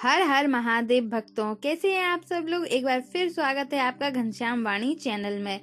हर हर महादेव भक्तों, कैसे हैं आप सब लोग। एक बार फिर स्वागत है आपका घनश्याम वाणी चैनल में।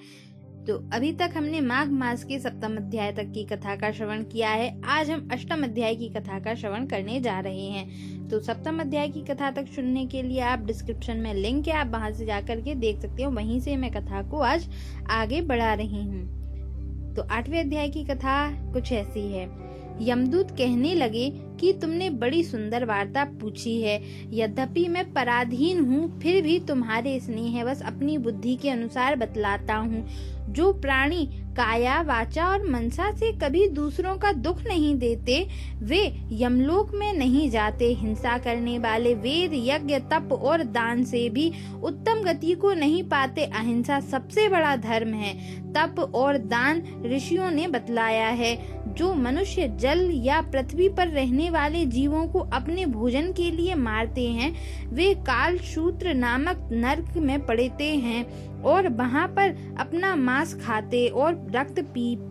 तो अभी तक हमने माघ मास के सप्तम अध्याय तक की कथा का श्रवण किया है। आज हम अष्टम अध्याय की कथा का श्रवण करने जा रहे हैं। तो सप्तम अध्याय की कथा तक सुनने के लिए आप डिस्क्रिप्शन में लिंक है, आप वहां से जाकर के देख सकते हो। वहीं से मैं कथा को आज आगे बढ़ा रही हूँ। तो 8वें अध्याय की कथा कुछ ऐसी है। यमदूत कहने लगे कि तुमने बड़ी सुंदर वार्ता पूछी है। यद्यपि मैं पराधीन हूँ, फिर भी तुम्हारे स्नेहवश अपनी बुद्धि के अनुसार बतलाता हूँ। जो प्राणी काया, वाचा और मनसा से कभी दूसरों का दुख नहीं देते, वे यमलोक में नहीं जाते। हिंसा करने वाले वेद, यज्ञ, तप और दान से भी उत्तम गति को नहीं पाते। अहिंसा सबसे बड़ा धर्म है। तप और दान ऋषियों ने बतलाया है। जो मनुष्य जल या पृथ्वी पर रहने वाले जीवों को अपने भोजन के लिए मारते हैं, वे कालसूत्र नामक नरक में पड़ते हैं और वहां पर अपना मांस खाते और रक्त पीप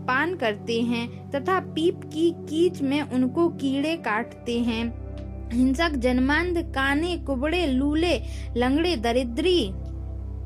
पान करते हैं तथा पीप की कीच में उनको कीड़े काटते हैं। हिंसक जन्मांध, काने, कुबड़े, लूले, लंगड़े, दरिद्री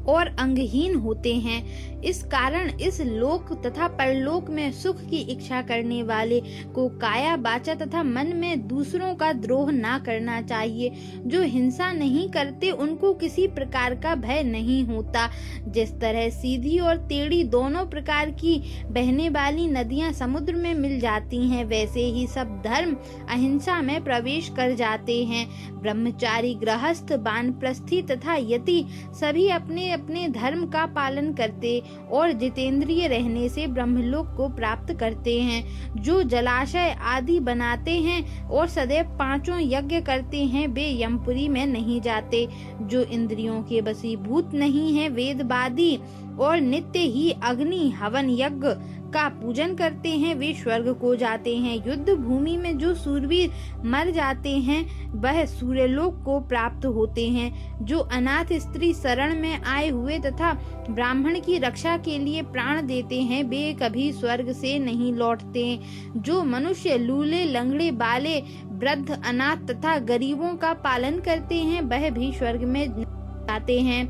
और अंगहीन होते हैं। इस कारण इस लोक तथा परलोक में सुख की इच्छा करने वाले को काया, वाचा तथा मन में दूसरों का द्रोह ना करना चाहिए। जो हिंसा नहीं करते उनको किसी प्रकार का भय नहीं होता। जिस तरह सीधी और टेढ़ी दोनों प्रकार की बहने वाली नदियां समुद्र में मिल जाती हैं, वैसे ही सब धर्म अहिंसा में प्रवेश कर जाते हैं। ब्रह्मचारी, गृहस्थ, वानप्रस्थी तथा यति सभी अपने अपने धर्म का पालन करते और जितेंद्रिय रहने से ब्रह्मलोक को प्राप्त करते हैं। जो जलाशय आदि बनाते हैं और सदैव 5 यज्ञ करते हैं, वे यमपुरी में नहीं जाते। जो इंद्रियों के वशीभूत नहीं है, वेदवादी और नित्य ही अग्नि, हवन, यज्ञ का पूजन करते हैं, वे स्वर्ग को जाते हैं। युद्ध भूमि में जो सूरवीर मर जाते हैं, वह सूर्यलोक को प्राप्त होते हैं। जो अनाथ स्त्री शरण में आए हुए तथा ब्राह्मण की रक्षा के लिए प्राण देते हैं, वे कभी स्वर्ग से नहीं लौटते। जो मनुष्य लूले, लंगड़े, बाले, वृद्ध, अनाथ तथा गरीबों का पालन करते हैं, वह भी स्वर्ग में जाते हैं।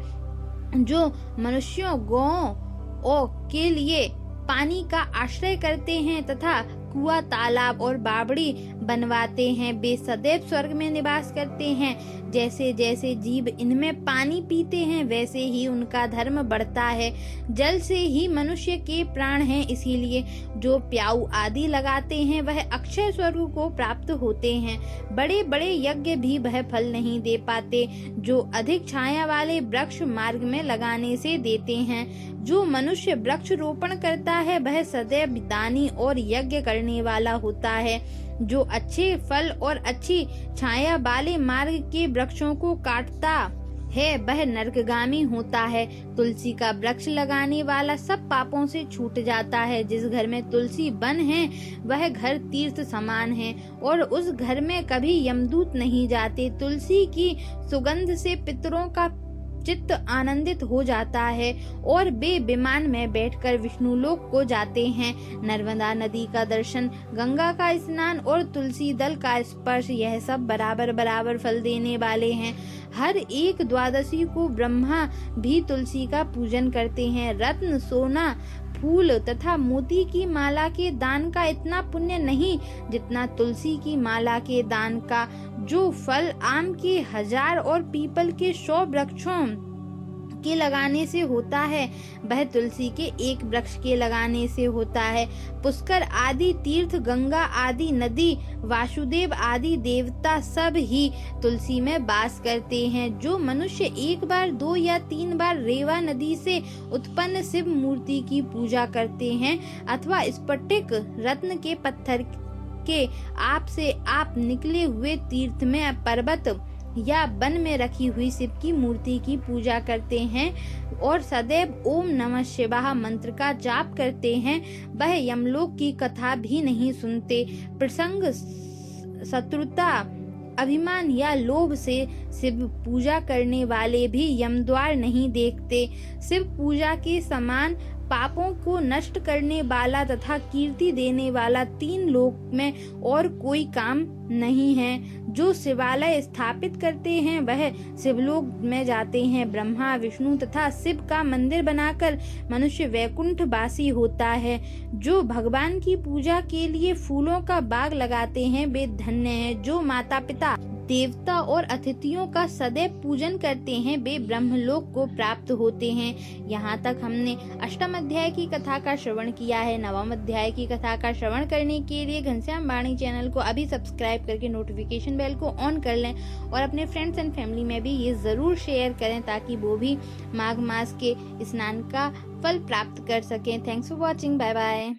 जो मनुष्यों, गौओं के लिए पानी का आश्रय करते हैं तथा कुआं, तालाब और बावड़ी बनवाते हैं, वे सदैव स्वर्ग में निवास करते हैं। जैसे जैसे जीव इनमें पानी पीते हैं, वैसे ही उनका धर्म बढ़ता है। जल से ही मनुष्य के प्राण हैं, इसीलिए जो प्याऊ आदि लगाते हैं, वह अक्षय स्वर्ग को प्राप्त होते हैं। बड़े बड़े यज्ञ भी वह फल नहीं दे पाते, जो अधिक छाया वाले वृक्ष मार्ग में लगाने से देते हैं। जो मनुष्य वृक्ष रोपण करता है, वह सदैव दानी और यज्ञ करने वाला होता है। जो अच्छे फल और अच्छी छाया वाले मार्ग के वृक्षों को काटता है, वह नरकगामी होता है। तुलसी का वृक्ष लगाने वाला सब पापों से छूट जाता है। जिस घर में तुलसी वन है, वह घर तीर्थ समान है और उस घर में कभी यमदूत नहीं जाते। तुलसी की सुगंध से पितरों का चित्त आनंदित हो जाता है और वे विमान में बैठकर विष्णुलोक को जाते हैं। नर्मदा नदी का दर्शन, गंगा का स्नान और तुलसी दल का स्पर्श, यह सब बराबर बराबर फल देने वाले हैं। हर एक द्वादशी को ब्रह्मा भी तुलसी का पूजन करते हैं। रत्न, सोना, फूल तथा मोती की माला के दान का इतना पुण्य नहीं जितना तुलसी की माला के दान का। जो फल आम के 1000 और पीपल के 100 वृक्षों के लगाने से होता है, वह तुलसी के एक वृक्ष के लगाने से होता है। पुष्कर आदि तीर्थ, गंगा आदि नदी, वासुदेव आदि देवता सब ही तुलसी में वास करते हैं। जो मनुष्य 1 बार, 2 या 3 बार रेवा नदी से उत्पन्न शिव मूर्ति की पूजा करते हैं अथवा स्फटिक रत्न के पत्थर के आप से आप निकले हुए तीर्थ में, पर्वत या वन में रखी हुई शिव की मूर्ति की पूजा करते हैं और सदैव ओम नमः शिवाय मंत्र का जाप करते हैं, वह यमलोक की कथा भी नहीं सुनते। प्रसंग, शत्रुता, अभिमान या लोभ से शिव पूजा करने वाले भी यमद्वार नहीं देखते। शिव पूजा के समान पापों को नष्ट करने वाला तथा कीर्ति देने वाला 3 लोक में और कोई काम नहीं है। जो शिवालय स्थापित करते हैं वह शिवलोक में जाते हैं। ब्रह्मा विष्णु तथा शिव का मंदिर बनाकर मनुष्य वैकुंठ वासी होता है। जो भगवान की पूजा के लिए फूलों का बाग लगाते हैं वे धन्य हैं। जो माता पिता देवता और अतिथियों का सदैव पूजन करते हैं वे ब्रह्मलोक को प्राप्त होते हैं। यहाँ तक हमने अष्टम अध्याय की कथा का श्रवण किया है। नवम अध्याय की कथा का श्रवण करने के लिए घनश्याम वाणी चैनल को अभी सब्सक्राइब करके नोटिफिकेशन बेल को ऑन कर लें और अपने फ्रेंड्स एंड फैमिली में भी ये जरूर शेयर करें ताकि वो भी माघ मास के स्नान का फल प्राप्त कर सकें। Thanks for watching. Bye bye.